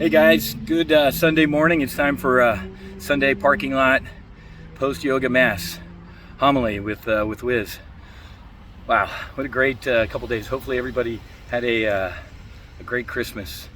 Hey guys, good Sunday morning. It's time for Sunday parking lot post yoga mass homily with Wiz. Wow, what a great couple days. Hopefully everybody had a great Christmas.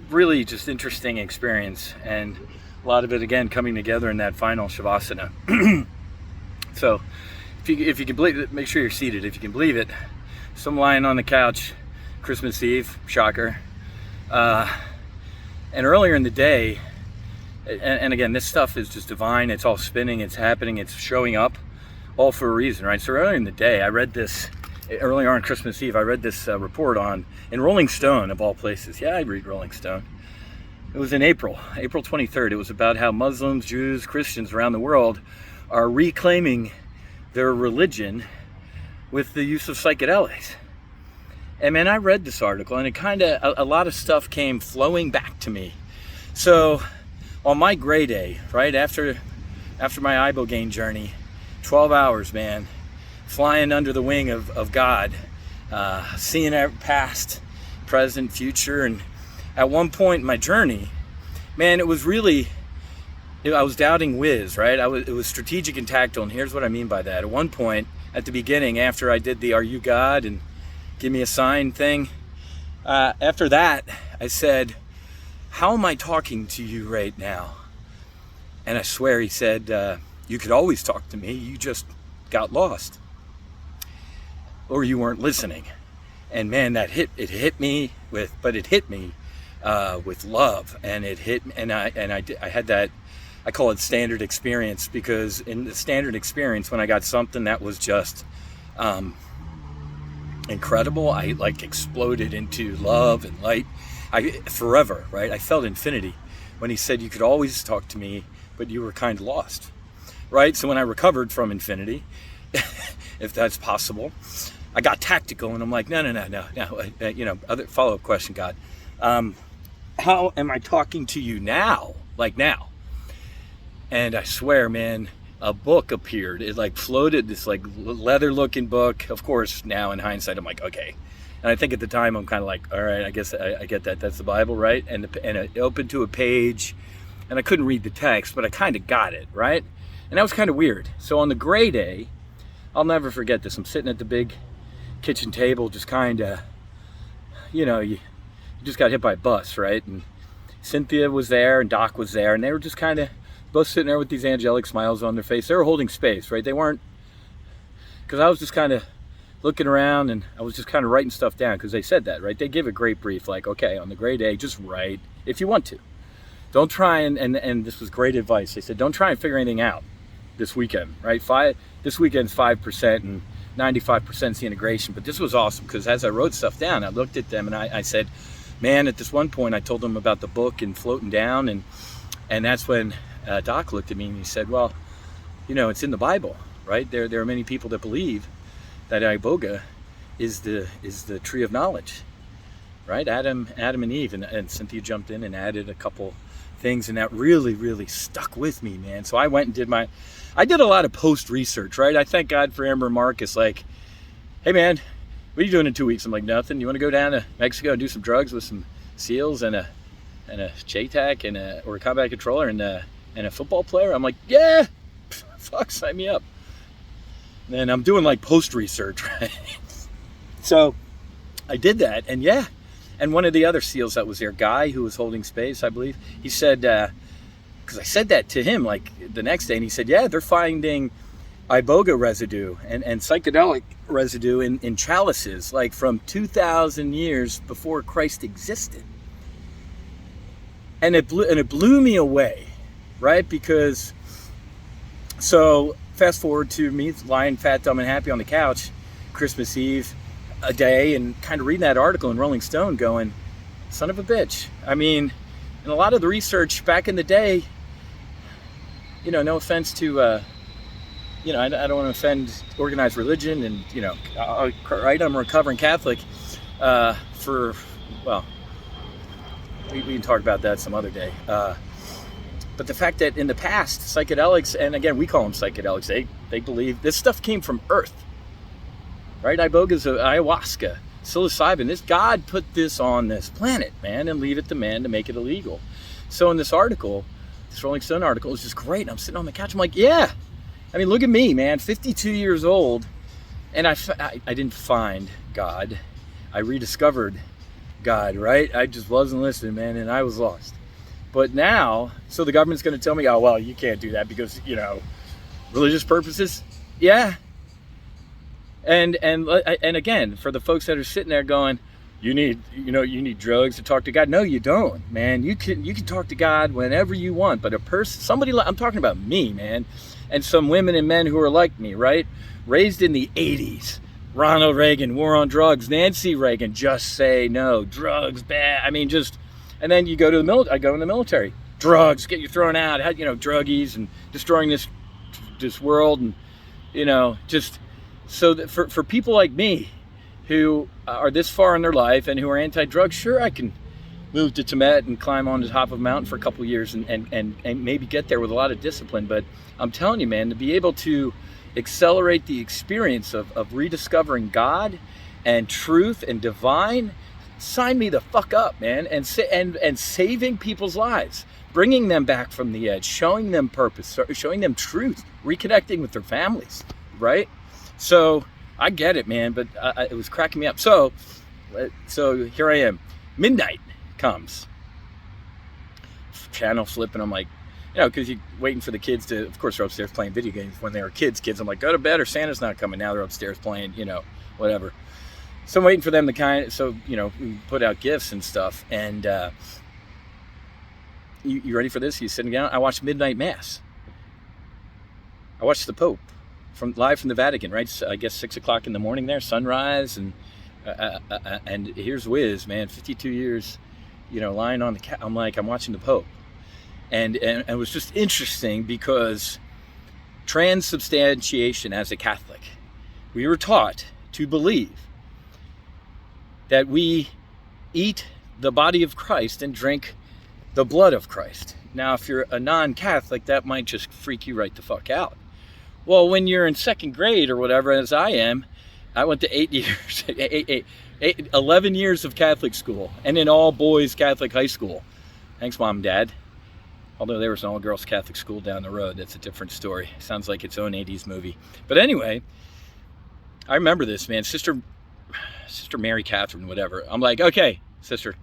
Really just interesting experience, and a lot of it again coming together in that final Shavasana. So if you can believe it, make sure you're seated. If you can believe it, so I'm lying on the couch Christmas Eve, shocker. And earlier in the day, and again, this stuff is just divine. It's all spinning, it's happening, it's showing up, all for a reason, right? So earlier in the day, I read this, earlier on Christmas Eve, I read this report in Rolling Stone, of all places. Yeah, I read Rolling Stone. It was in April 23rd. It was about how Muslims, Jews, Christians around the world are reclaiming their religion with the use of psychedelics. And man, I read this article and it kind of, a lot of stuff came flowing back to me. So on my gray day, right after my ibogaine journey, 12 hours, man, flying under the wing of God, seeing our past, present, future. And at one point in my journey, man, it was really, I was doubting Wiz, right? It was strategic and tactile. And here's what I mean by that. At one point at the beginning, after I did the "Are you God?" and "Give me a sign" thing. After that, I said, "How am I talking to you right now?" And I swear he said, "You could always talk to me. You just got lost, or you weren't listening." And man, it hit me with love, and it hit, and I had that. I call it standard experience, because in the standard experience, when I got something that was just incredible, I like exploded into love and light. Forever, right? I felt infinity when he said, "You could always talk to me, but you were kind of lost," right? So when I recovered from infinity, if that's possible, I got tactical, and I'm like, no. Other follow-up question, God, how am I talking to you now? Like now? And I swear, man, a book appeared. It like floated, this like leather-looking book. Of course, now in hindsight, I'm like, okay. And I think at the time, I'm kind of like, all right, I guess I get that. That's the Bible, right? And it opened to a page, and I couldn't read the text, but I kind of got it, right? And that was kind of weird. So on the gray day, I'll never forget this. I'm sitting at the big kitchen table, just kind of, you just got hit by a bus, right? And Cynthia was there, and Doc was there, and they were just kind of both sitting there with these angelic smiles on their face. They were holding space, right? They weren't, because I was just kind of looking around, and I was just kind of writing stuff down, because they said that, right? They give a great brief, like, okay, on the gray day, just write if you want to. Don't try and this was great advice. They said, don't try and figure anything out this weekend, right? This weekend's 5% and 95% is the integration. But this was awesome, because as I wrote stuff down, I looked at them and I said, man, at this one point, I told them about the book and floating down, and that's when Doc looked at me and he said, well, it's in the Bible, right? There are many people that believe that iboga is the tree of knowledge, right? Adam and Eve, and Cynthia jumped in and added a couple things, and that really, really stuck with me, man. So I went and I did a lot of post research, right? I thank God for Amber and Marcus, like, hey man, what are you doing in 2 weeks? I'm like, nothing. You want to go down to Mexico and do some drugs with some SEALs and a JTAC or a combat controller and a football player? I'm like, yeah, fuck, sign me up. And I'm doing like post research, right? So I did that, and yeah. And one of the other SEALs that was there, Guy, who was holding space, I believe, he said, because I said that to him like the next day, and he said, yeah, they're finding iboga residue and psychedelic residue in chalices, like from 2,000 years before Christ existed. And it blew me away, right? Because, so fast forward to me lying fat, dumb, and happy on the couch, Christmas Eve, a day, and kind of reading that article in Rolling Stone going, son of a bitch. I mean, and a lot of the research back in the day, no offense to, I don't want to offend organized religion, and, right, I'm a recovering Catholic, we can talk about that some other day. But the fact that in the past, psychedelics, and again, we call them psychedelics, they believe this stuff came from Earth, right? Iboga's ayahuasca, psilocybin. This God put this on this planet, man, and leave it to man to make it illegal. So in this article, this Rolling Stone article, is just great. I'm sitting on the couch. I'm like, yeah. I mean, look at me, man, 52 years old, and I didn't find God. I rediscovered God, right? I just wasn't listening, man, and I was lost. But now, so the government's going to tell me, oh, well, you can't do that because, religious purposes? Yeah. And again, for the folks that are sitting there going, you need drugs to talk to God. No, you don't, man. You can talk to God whenever you want. But I'm talking about me, man, and some women and men who are like me, right? Raised in the 80s. Ronald Reagan, war on drugs. Nancy Reagan, just say no. Drugs, bad. I mean, and then you go to the military. I go in the military. Drugs, get you thrown out. Druggies and destroying this world, and just so that for people like me who are this far in their life and who are anti-drug, sure, I can move to Tibet and climb on the top of a mountain for a couple of years and maybe get there with a lot of discipline. But I'm telling you, man, to be able to accelerate the experience of rediscovering God and truth and divine, sign me the fuck up, man. And saving people's lives, bringing them back from the edge, showing them purpose, showing them truth, reconnecting with their families, right? So I get it, man, but it was cracking me up. So here I am. Midnight comes. Channel flipping. I'm like, because you're waiting for the kids to, of course, they're upstairs playing video games when they were kids. I'm like, go to bed or Santa's not coming. Now they're upstairs playing, whatever. So I'm waiting for them to we put out gifts and stuff. And you ready for this? You sitting down? I watched Midnight Mass. I watched the Pope live from the Vatican, right? I guess 6 o'clock in the morning there, sunrise. And here's Wiz, man, 52 years, lying on the couch. I'm like, I'm watching the Pope. And it was just interesting because transubstantiation, as a Catholic, we were taught to believe that we eat the body of Christ and drink the blood of Christ. Now, if you're a non-Catholic, that might just freak you right the fuck out. Well, when you're in second grade or whatever, as I am, I went to 11 years of Catholic school and in all boys Catholic high school. Thanks, Mom and Dad. Although there was an all-girls Catholic school down the road. That's a different story. Sounds like its own 80s movie. But anyway, I remember this, man. Sister Mary Catherine, whatever. I'm like, okay, sister.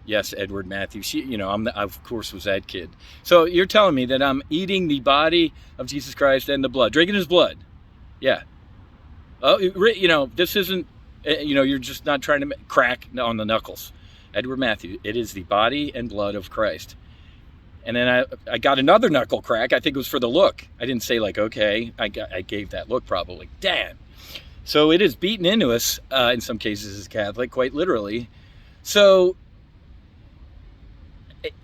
Yes, Edward Matthew. She, I of course was that kid. So you're telling me that I'm eating the body of Jesus Christ and the blood, drinking his blood. Yeah. Oh, this isn't, you're just not trying to crack on the knuckles. Edward Matthew, it is the body and blood of Christ. And then I got another knuckle crack. I think it was for the look. I didn't say like, okay, I gave that look probably. Damn. So it is beaten into us, in some cases as Catholic, quite literally. So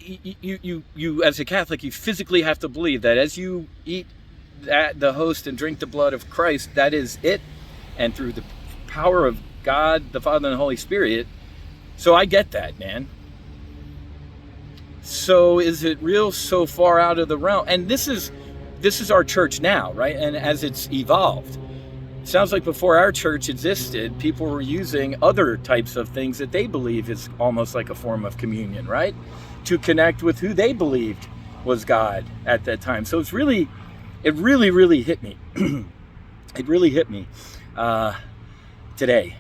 you as a Catholic, you physically have to believe that as you eat the host and drink the blood of Christ, that is it. And through the power of God, the Father, and the Holy Spirit. So I get that, man. So is it real so far out of the realm? And this is our church now, right? And as it's evolved, it sounds like before our church existed, people were using other types of things that they believe is almost like a form of communion, right? To connect with who they believed was God at that time. So it really hit me. It really hit me today.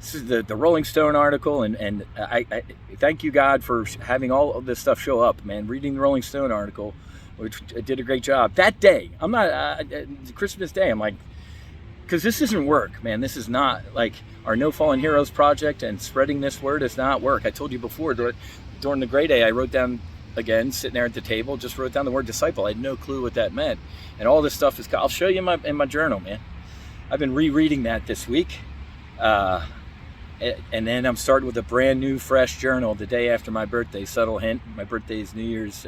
This is the Rolling Stone article, and I thank you, God, for having all of this stuff show up, man. Reading the Rolling Stone article, which did a great job. That day, I'm not, Christmas Day, I'm like, because this isn't work, man. This is not like our No Fallen Heroes project, and spreading this word is not work. I told you before, during the Gray Day, I wrote down, again, sitting there at the table, just wrote down the word disciple. I had no clue what that meant. And all this stuff is, I'll show you in my journal, man. I've been rereading that this week. And then I'm starting with a brand new, fresh journal the day after my birthday. Subtle hint, my birthday is New Year's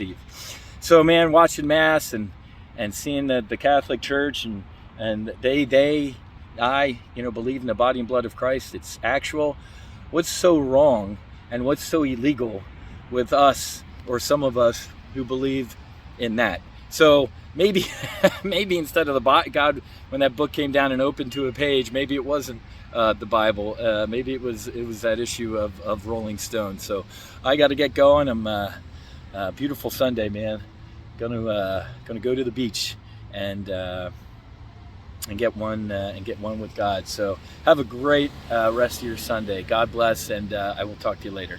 Eve. So, man, watching Mass and seeing the Catholic Church and I believe in the body and blood of Christ. It's actual. What's so wrong and what's so illegal with us, or some of us who believe in that? So maybe instead of the God, when that book came down and opened to a page, maybe it wasn't the Bible. Maybe it was that issue of Rolling Stone. So I got to get going. I'm beautiful Sunday, man. Gonna go to the beach and get one with God. So have a great rest of your Sunday. God bless, and I will talk to you later.